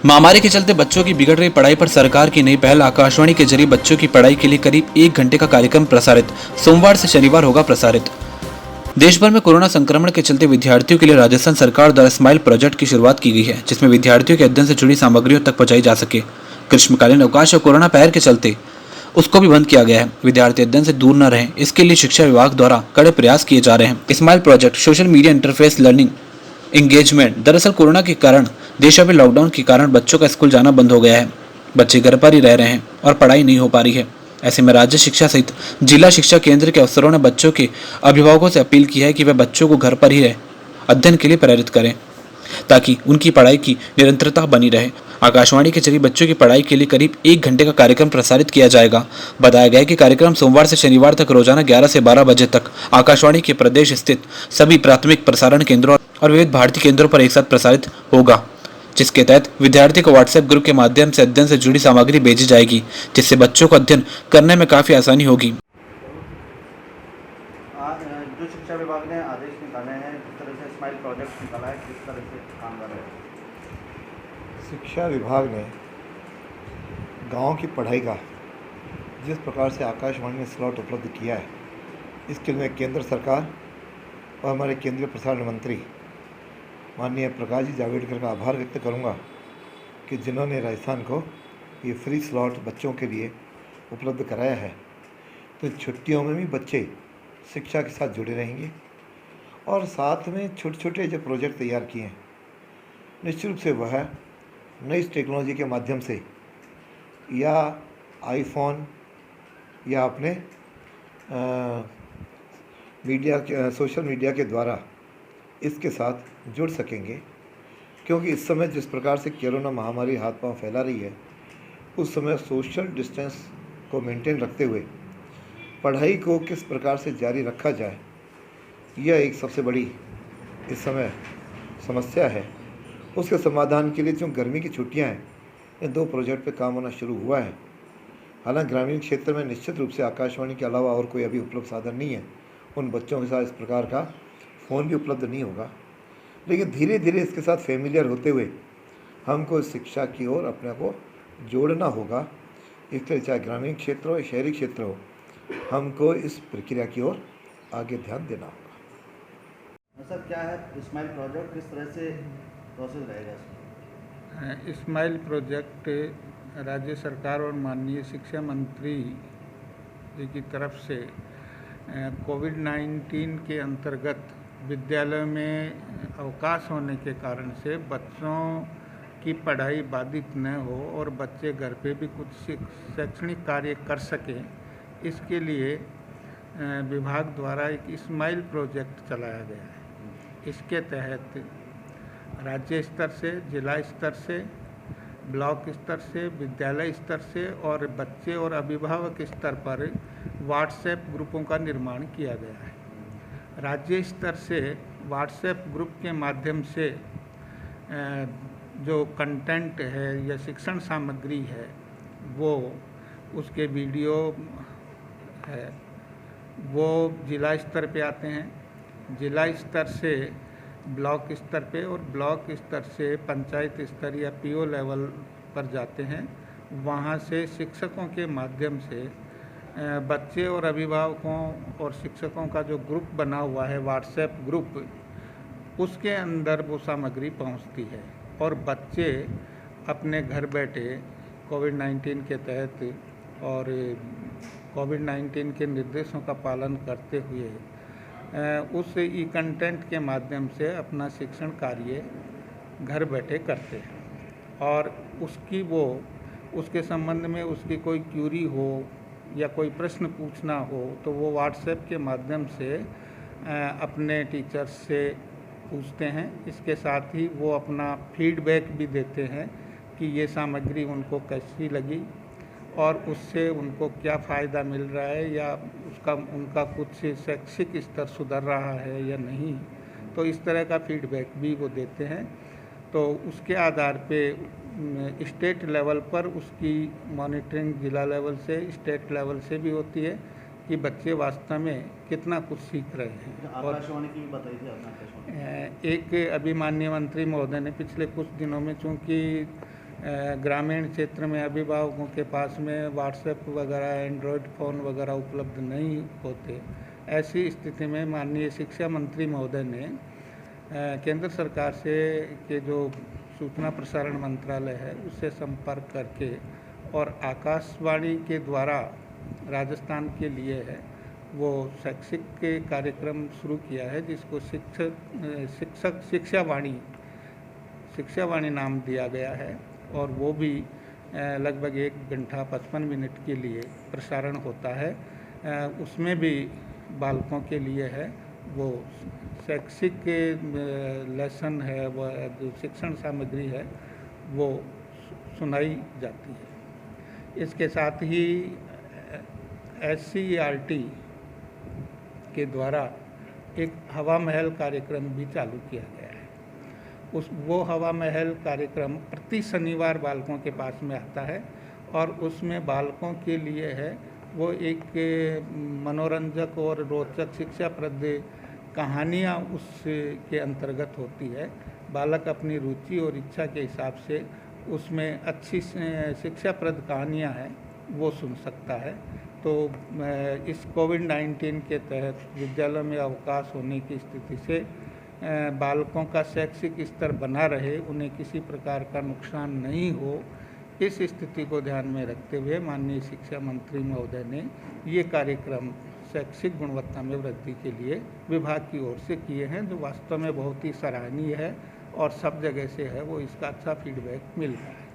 महामारी के चलते बच्चों की बिगड़ रही पढ़ाई पर सरकार की नई पहल। आकाशवाणी के जरिए बच्चों की पढ़ाई के लिए करीब 1 घंटे का कार्यक्रम प्रसारित। सोमवार से शनिवार होगा प्रसारित। देश भर में कोरोना संक्रमण के चलते विद्यार्थियों के लिए राजस्थान सरकार द्वारा स्माइल प्रोजेक्ट की शुरुआत की गई है, जिसमें विद्यार्थियों के अध्ययन से जुड़ी सामग्रियों तक पहुंचाई जा सके। ग्रीष्मकालीन अवकाश और कोरोना पैर के चलते उसको भी बंद किया गया है। विद्यार्थी अध्ययन से दूर न रहें, इसके लिए शिक्षा विभाग द्वारा कड़े प्रयास किए जा रहे हैं। Smile project social media interface learning engagement. दरअसल कोरोना के कारण देशव्यापी लॉकडाउन के कारण बच्चों का स्कूल जाना बंद हो गया है। बच्चे घर पर ही रह रहे हैं और पढ़ाई नहीं हो पा रही है। ऐसे में राज्य शिक्षा सहित जिला शिक्षा केंद्र के अफसरों ने बच्चों के अभिभावकों से अपील की है कि वे बच्चों को घर पर ही रह अध्ययन के लिए प्रेरित करें, ताकि उनकी पढ़ाई की निरंतरता बनी रहे। आकाशवाणी के जरिए बच्चों की पढ़ाई के लिए करीब 1 घंटे का कार्यक्रम प्रसारित किया जाएगा। बताया गया है कि कार्यक्रम सोमवार से शनिवार तक रोजाना 11 से 12 बजे तक आकाशवाणी के प्रदेश स्थित सभी प्राथमिक प्रसारण केंद्रों और विविध भारती केंद्रों पर एक साथ प्रसारित होगा, जिसके तहत विद्यार्थी को व्हाट्सएप ग्रुप के माध्यम से अध्ययन से जुड़ी सामग्री भेजी जाएगी, जिससे बच्चों को अध्ययन करने में काफी आसानी होगी। आज जो शिक्षा विभाग ने आदेश निकाले हैं, जिस तरह से स्माइल प्रोजेक्ट निकाला है, किस तरह से काम कर रहे हैं? शिक्षा विभाग ने गांव की पढ़ाई का जिस प्रकार से आकाशवाणी ने स्लॉट उपलब्ध किया है, इसके लिए मैं केंद्र सरकार और हमारे केंद्रीय प्रसारण मंत्री माननीय प्रकाश जी जावड़ेकर का आभार व्यक्त करूंगा कि जिन्होंने राजस्थान को ये फ्री स्लॉट बच्चों के लिए उपलब्ध कराया है। तो छुट्टियों में भी बच्चे शिक्षा के साथ जुड़े रहेंगे और साथ में छोटे छोटे जो प्रोजेक्ट तैयार किए हैं, निश्चित रूप से वह नई टेक्नोलॉजी के माध्यम से या आईफोन या अपने सोशल मीडिया के द्वारा इसके साथ जुड़ सकेंगे, क्योंकि इस समय जिस प्रकार से कोरोना महामारी हाथ पांव फैला रही है, उस समय सोशल डिस्टेंस को मेंटेन रखते हुए पढ़ाई को किस प्रकार से जारी रखा जाए, यह एक सबसे बड़ी इस समय समस्या है। उसके समाधान के लिए जो गर्मी की छुट्टियां हैं, इन 2 प्रोजेक्ट पे काम होना शुरू हुआ है। हालांकि ग्रामीण क्षेत्र में निश्चित रूप से आकाशवाणी के अलावा और कोई अभी उपलब्ध साधन नहीं है, उन बच्चों के साथ इस प्रकार का फ़ोन भी उपलब्ध नहीं होगा, लेकिन धीरे धीरे इसके साथ फेमिलियर होते हुए हमको शिक्षा की ओर अपने को जोड़ना होगा। इसलिए चाहे ग्रामीण क्षेत्र हो या शहरी क्षेत्र हो, हमको इस प्रक्रिया की ओर आगे ध्यान देना होगा। सर, क्या है स्माइल प्रोजेक्ट, किस तरह से प्रोसेस रहेगा इसमें? स्माइल प्रोजेक्ट राज्य सरकार और माननीय शिक्षा मंत्री जी की तरफ से कोविड-19 के अंतर्गत विद्यालय में अवकाश होने के कारण से बच्चों की पढ़ाई बाधित न हो और बच्चे घर पे भी कुछ शैक्षणिक कार्य कर सकें, इसके लिए विभाग द्वारा एक स्माइल प्रोजेक्ट चलाया गया है। इसके तहत राज्य स्तर से, जिला स्तर से, ब्लॉक स्तर से, विद्यालय स्तर से और बच्चे और अभिभावक स्तर पर व्हाट्सएप ग्रुपों का निर्माण किया गया है। राज्य स्तर से व्हाट्सएप ग्रुप के माध्यम से जो कंटेंट है या शिक्षण सामग्री है, वो उसके वीडियो है, वो जिला स्तर पे आते हैं। जिला स्तर से ब्लॉक स्तर पे और ब्लॉक स्तर से पंचायत स्तर या पीओ लेवल पर जाते हैं। वहाँ से शिक्षकों के माध्यम से बच्चे और अभिभावकों और शिक्षकों का जो ग्रुप बना हुआ है, व्हाट्सएप ग्रुप, उसके अंदर वो सामग्री पहुँचती है और बच्चे अपने घर बैठे कोविड-19 के तहत और कोविड-19 के निर्देशों का पालन करते हुए उस ई कंटेंट के माध्यम से अपना शिक्षण कार्य घर बैठे करते हैं। और उसके संबंध में उसकी कोई क्यूरी हो या कोई प्रश्न पूछना हो तो वो व्हाट्सएप के माध्यम से अपने टीचर्स से पूछते हैं। इसके साथ ही वो अपना फीडबैक भी देते हैं कि ये सामग्री उनको कैसी लगी और उससे उनको क्या फ़ायदा मिल रहा है या उनका कुछ शैक्षिक स्तर सुधर रहा है या नहीं। तो इस तरह का फीडबैक भी वो देते हैं। तो उसके आधार पे स्टेट लेवल पर उसकी मॉनिटरिंग जिला लेवल से, स्टेट लेवल से भी होती है कि बच्चे वास्तव में कितना कुछ सीख रहे हैं। और आकाशवाणी की भी बताई थी एक अभी माननीय मंत्री महोदय ने पिछले कुछ दिनों में, चूँकि ग्रामीण क्षेत्र में अभिभावकों के पास में व्हाट्सएप वगैरह एंड्रॉयड फ़ोन वगैरह उपलब्ध नहीं होते। ऐसी स्थिति में माननीय शिक्षा मंत्री महोदय ने केंद्र सरकार से के जो सूचना प्रसारण मंत्रालय है उससे संपर्क करके और आकाशवाणी के द्वारा राजस्थान के लिए है वो शैक्षिक के कार्यक्रम शुरू किया है, जिसको शिक्षावाणी नाम दिया गया है और वो भी लगभग 1 घंटा 55 मिनट के लिए प्रसारण होता है। उसमें भी बालकों के लिए है वो शैक्षिक लेसन है, वो जो शिक्षण सामग्री है वो सुनाई जाती है। इसके साथ ही SCERT के द्वारा एक हवा महल कार्यक्रम भी चालू किया गया है। वो हवा महल कार्यक्रम प्रति शनिवार बालकों के पास में आता है और उसमें बालकों के लिए है वो एक मनोरंजक और रोचक शिक्षाप्रद कहानियाँ उसके अंतर्गत होती है। बालक अपनी रुचि और इच्छा के हिसाब से उसमें अच्छी शिक्षाप्रद कहानियाँ हैं वो सुन सकता है। तो इस कोविड-19 के तहत विद्यालय में अवकाश होने की स्थिति से बालकों का शैक्षिक स्तर बना रहे, उन्हें किसी प्रकार का नुकसान नहीं हो, इस स्थिति को ध्यान में रखते हुए माननीय शिक्षा मंत्री महोदय ने ये कार्यक्रम शैक्षिक गुणवत्ता में वृद्धि के लिए विभाग की ओर से किए हैं, जो वास्तव में बहुत ही सराहनीय है और सब जगह से है वो इसका अच्छा फीडबैक मिल रहा है।